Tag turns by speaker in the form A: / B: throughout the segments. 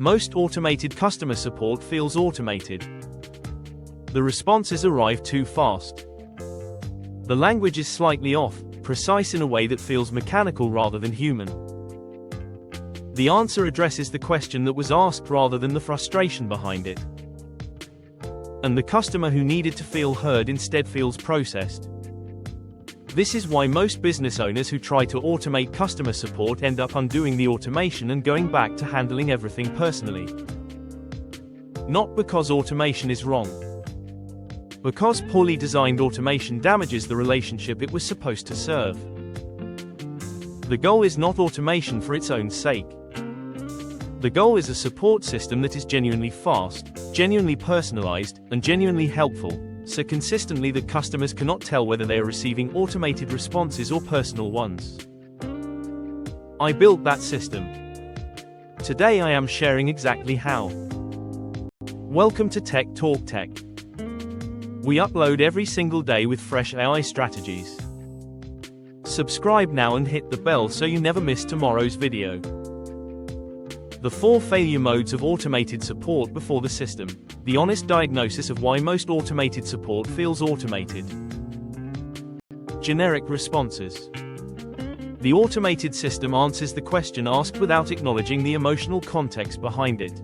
A: Most automated customer support feels automated. The responses arrive too fast. The language is slightly off, precise in a way that feels mechanical rather than human. The answer addresses the question that was asked rather than the frustration behind it. And the customer who needed to feel heard instead feels processed. This is why most business owners who try to automate customer support end up undoing the automation and going back to handling everything personally. Not because automation is wrong. Because poorly designed automation damages the relationship it was supposed to serve. The goal is not automation for its own sake. The goal is a support system that is genuinely fast, genuinely personalized, and genuinely helpful, so consistently that customers cannot tell whether they are receiving automated responses or personal ones. I built that system. Today I am sharing exactly how. Welcome to Tech Talk Tech. We upload every single day with fresh AI strategies. Subscribe now and hit the bell so you never miss tomorrow's video. The 4 failure modes of automated support before the system. The honest diagnosis of why most automated support feels automated. Generic responses. The automated system answers the question asked without acknowledging the emotional context behind it.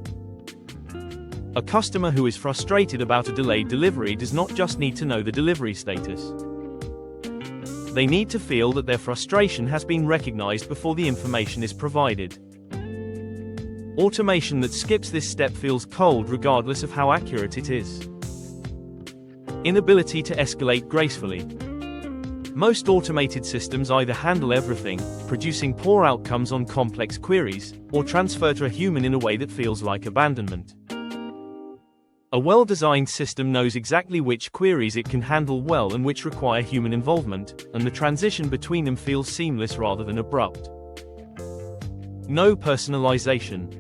A: A customer who is frustrated about a delayed delivery does not just need to know the delivery status. They need to feel that their frustration has been recognized before the information is provided. Automation that skips this step feels cold regardless of how accurate it is. Inability to escalate gracefully. Most automated systems either handle everything, producing poor outcomes on complex queries, or transfer to a human in a way that feels like abandonment. A well-designed system knows exactly which queries it can handle well and which require human involvement, and the transition between them feels seamless rather than abrupt. No personalization.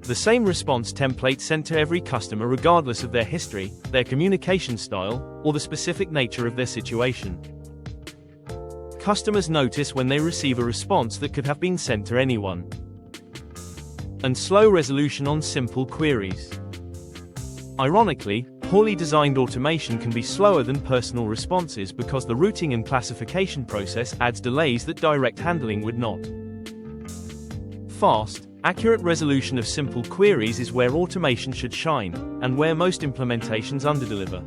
A: The same response template sent to every customer regardless of their history, their communication style, or the specific nature of their situation. Customers notice when they receive a response that could have been sent to anyone. And slow resolution on simple queries. Ironically, poorly designed automation can be slower than personal responses because the routing and classification process adds delays that direct handling would not. Fast, accurate resolution of simple queries is where automation should shine, and where most implementations underdeliver.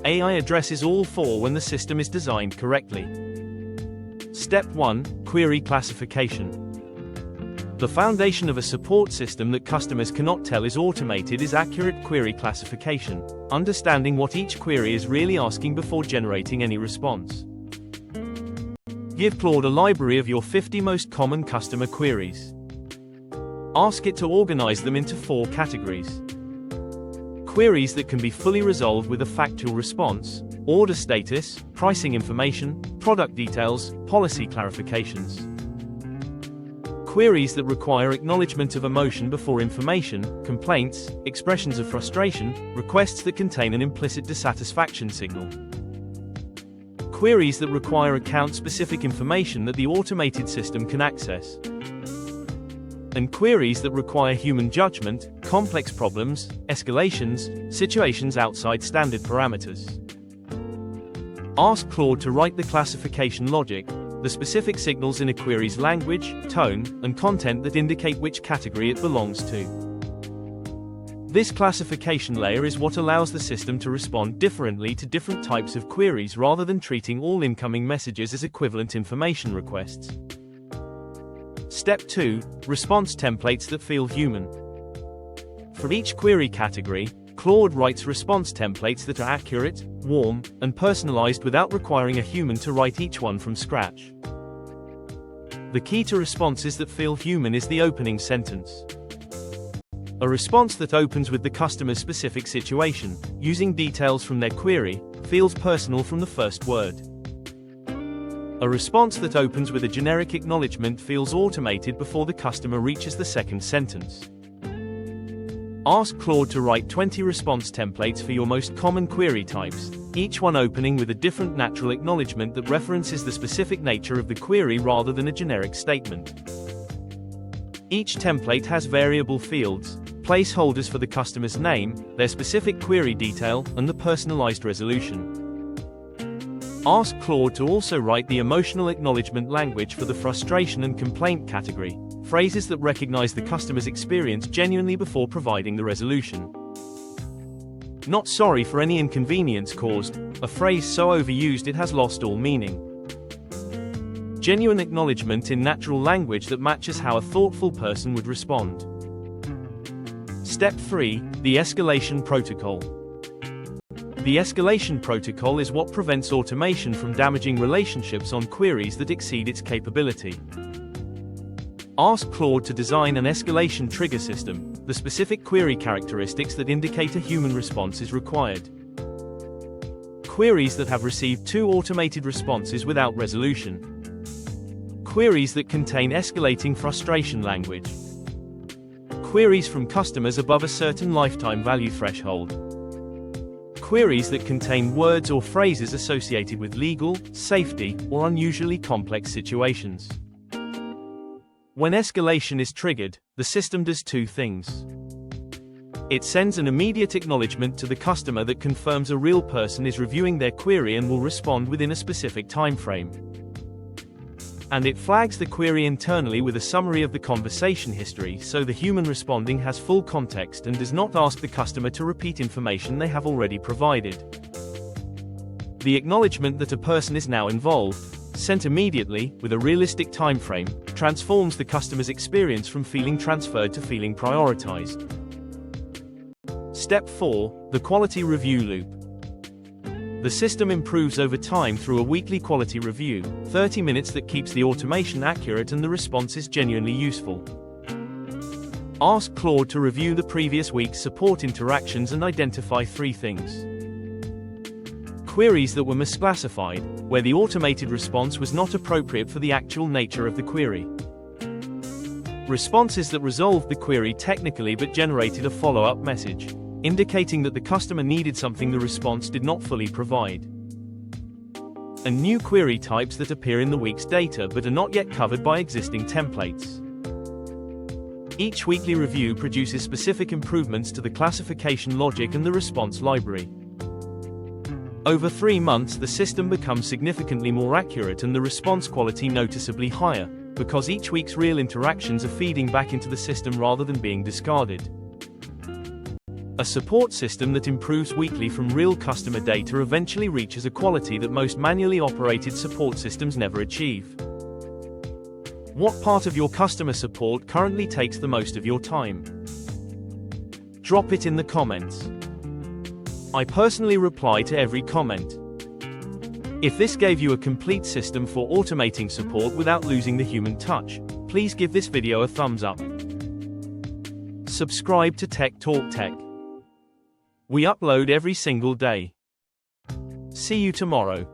A: AI addresses all 4 when the system is designed correctly. Step 1. Query classification. The foundation of a support system that customers cannot tell is automated is accurate query classification, understanding what each query is really asking before generating any response. Give Claude a library of your 50 most common customer queries. Ask it to organize them into 4 categories. Queries that can be fully resolved with a factual response, order status, pricing information, product details, policy clarifications. Queries that require acknowledgement of emotion before information, complaints, expressions of frustration, requests that contain an implicit dissatisfaction signal. Queries that require account-specific information that the automated system can access. And queries that require human judgment, complex problems, escalations, situations outside standard parameters. Ask Claude to write the classification logic, the specific signals in a query's language, tone, and content that indicate which category it belongs to. This classification layer is what allows the system to respond differently to different types of queries rather than treating all incoming messages as equivalent information requests. Step 2. Response templates that feel human. For each query category, Claude writes response templates that are accurate, warm, and personalized without requiring a human to write each one from scratch. The key to responses that feel human is the opening sentence. A response that opens with the customer's specific situation, using details from their query, feels personal from the first word. A response that opens with a generic acknowledgement feels automated before the customer reaches the second sentence. Ask Claude to write 20 response templates for your most common query types, each one opening with a different natural acknowledgement that references the specific nature of the query rather than a generic statement. Each template has variable fields, placeholders for the customer's name, their specific query detail, and the personalized resolution. Ask Claude to also write the emotional acknowledgement language for the frustration and complaint category, phrases that recognize the customer's experience genuinely before providing the resolution. Not sorry for any inconvenience caused, a phrase so overused it has lost all meaning. Genuine acknowledgement in natural language that matches how a thoughtful person would respond. Step 3. The Escalation Protocol. The escalation protocol is what prevents automation from damaging relationships on queries that exceed its capability. Ask Claude to design an escalation trigger system, the specific query characteristics that indicate a human response is required. Queries that have received 2 automated responses without resolution. Queries that contain escalating frustration language. Queries from customers above a certain lifetime value threshold. Queries that contain words or phrases associated with legal, safety, or unusually complex situations. When escalation is triggered, the system does 2 things. It sends an immediate acknowledgement to the customer that confirms a real person is reviewing their query and will respond within a specific time frame. And it flags the query internally with a summary of the conversation history so the human responding has full context and does not ask the customer to repeat information they have already provided. The acknowledgement that a person is now involved, sent immediately, with a realistic time frame, transforms the customer's experience from feeling transferred to feeling prioritized. Step 4. The Quality Review Loop. The system improves over time through a weekly quality review, 30 minutes that keeps the automation accurate and the responses genuinely useful. Ask Claude to review the previous week's support interactions and identify 3 things. Queries that were misclassified, where the automated response was not appropriate for the actual nature of the query. Responses that resolved the query technically but generated a follow-up message, indicating that the customer needed something the response did not fully provide. And new query types that appear in the week's data but are not yet covered by existing templates. Each weekly review produces specific improvements to the classification logic and the response library. Over 3 months, the system becomes significantly more accurate and the response quality noticeably higher, because each week's real interactions are feeding back into the system rather than being discarded. A support system that improves weekly from real customer data eventually reaches a quality that most manually operated support systems never achieve. What part of your customer support currently takes the most of your time? Drop it in the comments. I personally reply to every comment. If this gave you a complete system for automating support without losing the human touch, please give this video a thumbs up. Subscribe to Tech Talk Tech. We upload every single day. See you tomorrow.